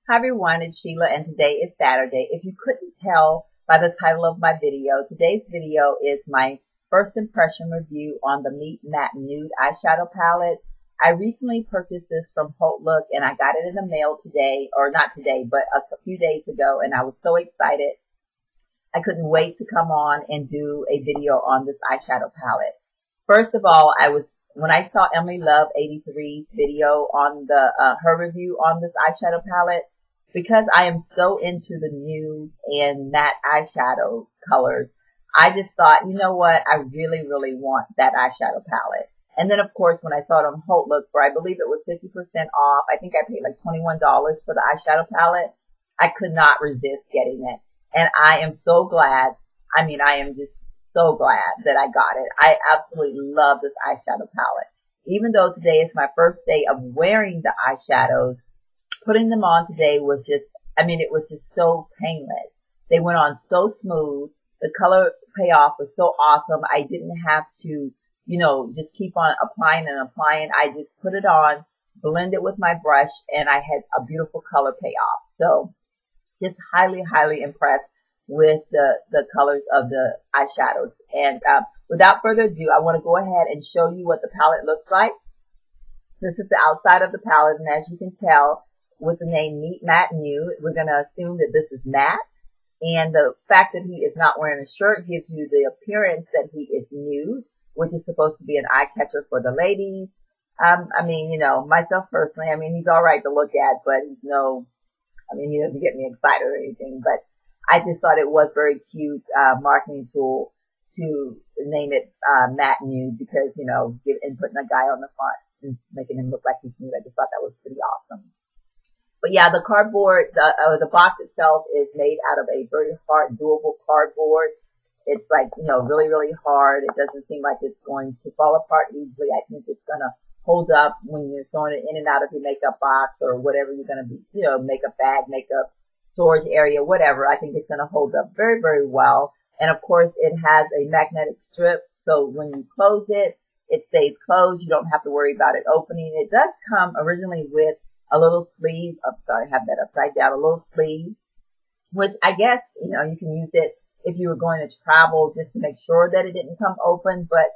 Hi everyone, it's Sheila and today is Saturday. If you couldn't tell by the title of my video, today's video is my first impression review on the Meet Matte Nude eyeshadow palette. I recently purchased this from Hautelook and I got it in the mail today, or not today, but a few days ago, and I was so excited. I couldn't wait to come on and do a video on this eyeshadow palette. First of all, when I saw Emily Love 83's video on her review on this eyeshadow palette, because I am so into the nude and matte eyeshadow colors, I just thought, you know what, I really, really want that eyeshadow palette. And then, of course, when I saw it on Hautelook for, I believe it was 50% off, I think I paid like $21 for the eyeshadow palette, I could not resist getting it. And I am so glad, I am just so glad that I got it. I absolutely love this eyeshadow palette. Even though today is my first day of wearing the eyeshadows, putting them on today was just, it was just so painless. They went on so smooth. The color payoff was so awesome. I didn't have to, just keep on applying and applying. I just put it on, blend it with my brush, and I had a beautiful color payoff. So just highly, highly impressed with the colors of the eyeshadows. And without further ado, I want to go ahead and show you what the palette looks like. This is the outside of the palette, and as you can tell, with the name Meet Matte Nude, we're going to assume that this is matte. And the fact that he is not wearing a shirt gives you the appearance that he is nude, which is supposed to be an eye catcher for the ladies. Myself personally, he's all right to look at, but he's he doesn't get me excited or anything. But I just thought it was very cute marketing tool to name it Matte Nude because, putting a guy on the front and making him look like he's nude. I just thought that was pretty awesome. But yeah, the cardboard, the box itself is made out of a very hard, durable cardboard. It's like, really, really hard. It doesn't seem like it's going to fall apart easily. I think it's going to hold up when you're throwing it in and out of your makeup box or whatever you're going to be, makeup bag, makeup storage area, whatever. I think it's going to hold up very, very well. And of course, it has a magnetic strip. So when you close it, it stays closed. You don't have to worry about it opening. It does come originally with a little sleeve. I'm sorry, I have that upside down. A little sleeve, which I guess, you can use it if you were going to travel just to make sure that it didn't come open. But,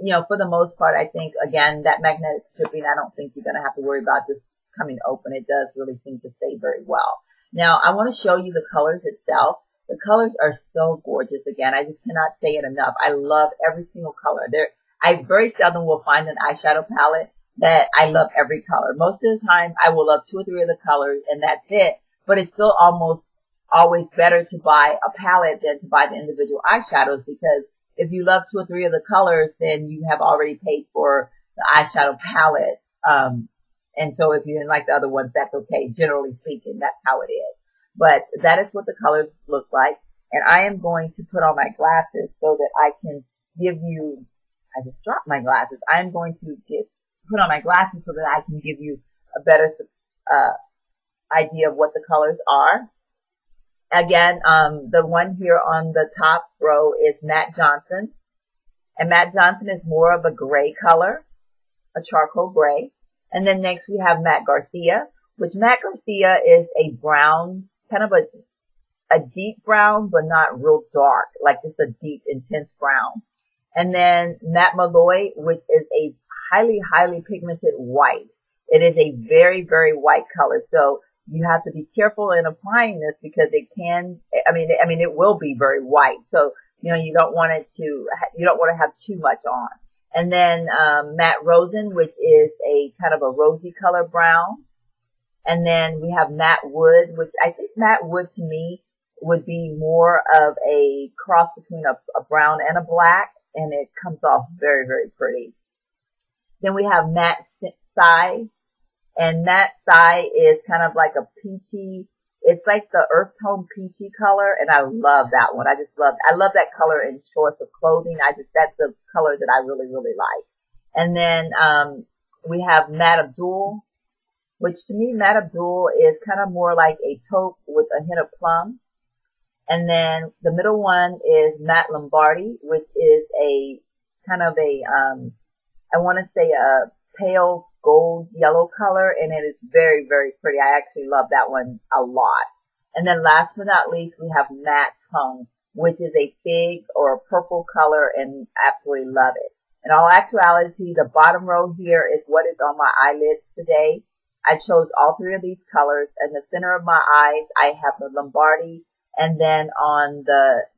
for the most part, I think, again, that magnetic stripping, I don't think you're going to have to worry about this coming open. It does really seem to stay very well. Now, I want to show you the colors itself. The colors are so gorgeous. Again, I just cannot say it enough. I love every single color. I very seldom will find an eyeshadow palette that I love every color. Most of the time, I will love 2 or 3 of the colors, and that's it. But it's still almost always better to buy a palette than to buy the individual eyeshadows, because if you love 2 or 3 of the colors, then you have already paid for the eyeshadow palette. And so if you didn't like the other ones, that's okay. Generally speaking, that's how it is. But that is what the colors look like. And I am going to put on my glasses so that I can give you, I just dropped my glasses. I'm going to put on my glasses so that I can give you a better idea of what the colors are. Again, the one here on the top row is Matt Johnson. And Matt Johnson is more of a gray color, a charcoal gray. And then next we have Matt Garcia, which Matt Garcia is a brown, kind of a deep brown, but not real dark, like just a deep, intense brown. And then Matt Malloy, which is a highly, highly pigmented white. It is a very, very white color. So you have to be careful in applying this because it can, it will be very white. So, you don't want to have too much on. And then, Matte Rosen, which is a kind of a rosy color brown. And then we have Matte Wood, which I think Matte Wood to me would be more of a cross between a brown and a black. And it comes off very, very pretty. Then we have Matte Sai, and Matte Sai is kind of like a peachy, it's like the earth tone peachy color, and I love that one. I love that color in choice of clothing. That's the color that I really, really like. And then, we have Matte Abdul, which to me, Matte Abdul is kind of more like a taupe with a hint of plum. And then the middle one is Matte Lombardi, which is a kind of a, I want to say a pale gold yellow color, and it is very, very pretty. I actually love that one a lot. And then last but not least, we have Matte Hung, which is a fig or a purple color, and absolutely love it. In all actuality, the bottom row here is what is on my eyelids today. I chose all three of these colors. In the center of my eyes, I have the Lombardi, and then on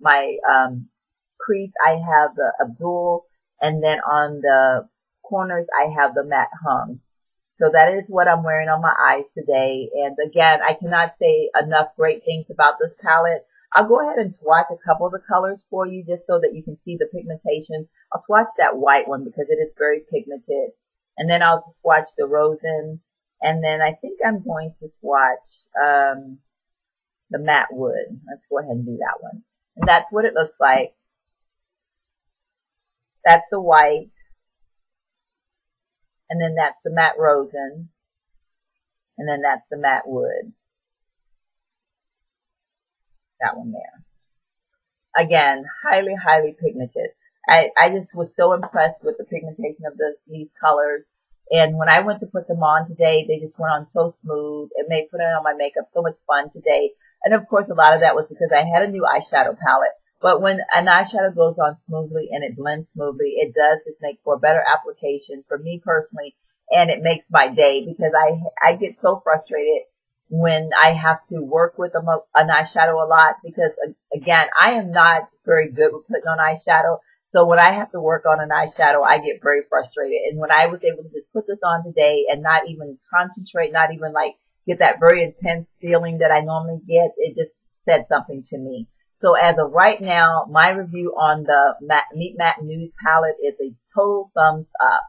my crease, I have the Abdul, and then on the corners, I have the Matte Hung. So that is what I'm wearing on my eyes today. And again, I cannot say enough great things about this palette. I'll go ahead and swatch a couple of the colors for you just so that you can see the pigmentation. I'll swatch that white one because it is very pigmented. And then I'll swatch the Rosen. And then I think I'm going to swatch the Matte Wood. Let's go ahead and do that one. And that's what it looks like. That's the white. And then that's the Matte Rosen. And then that's the Matte Wood. That one there. Again, highly, highly pigmented. I just was so impressed with the pigmentation of these colors. And when I went to put them on today, they just went on so smooth. It made putting on my makeup so much fun today. And of course, a lot of that was because I had a new eyeshadow palette. But when an eyeshadow goes on smoothly and it blends smoothly, it does just make for a better application for me personally. And it makes my day because I get so frustrated when I have to work with an eyeshadow a lot because, again, I am not very good with putting on eyeshadow. So when I have to work on an eyeshadow, I get very frustrated. And when I was able to just put this on today and not even concentrate, not even like get that very intense feeling that I normally get, it just said something to me. So as of right now, my review on the Meet Matte Nude palette is a total thumbs up.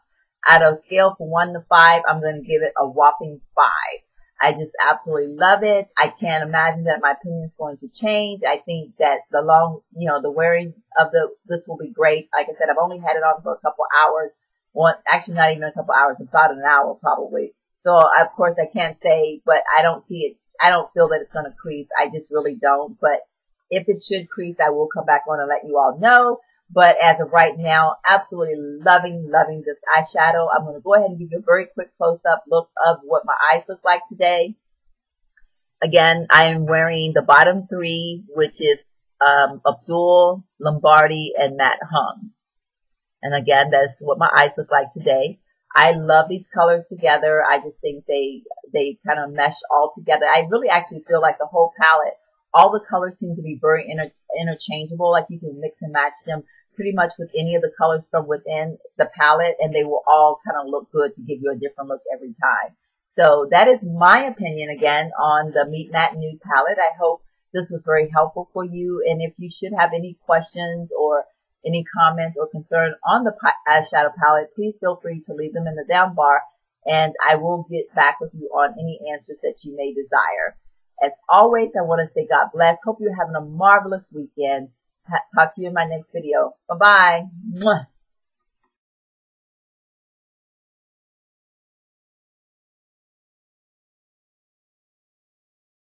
Out of a scale from 1 to 5, I'm going to give it a whopping 5. I just absolutely love it. I can't imagine that my opinion is going to change. I think that the wearing of this will be great. Like I said, I've only had it on for a couple hours. Actually not even a couple hours, about an hour probably. So of course I can't say, but I don't see it. I don't feel that it's going to crease. I just really don't. But if it should crease, I will come back on and let you all know. But as of right now, absolutely loving this eyeshadow. I'm going to go ahead and give you a very quick close-up look of what my eyes look like today. Again, I am wearing the bottom three, which is Abdul, Lombardi, and Matte Hung. And again, that's what my eyes look like today. I love these colors together. I just think they kind of mesh all together. I really actually feel like the whole palette, all the colors seem to be very interchangeable. Like you can mix and match them pretty much with any of the colors from within the palette, and they will all kind of look good to give you a different look every time. So that is my opinion again on the Meet Matte Nude palette. I hope this was very helpful for you. And if you should have any questions or any comments or concern on the eyeshadow palette, please feel free to leave them in the down bar, and I will get back with you on any answers that you may desire. As always, I want to say God bless. Hope you're having a marvelous weekend. Talk to you in my next video. Bye-bye.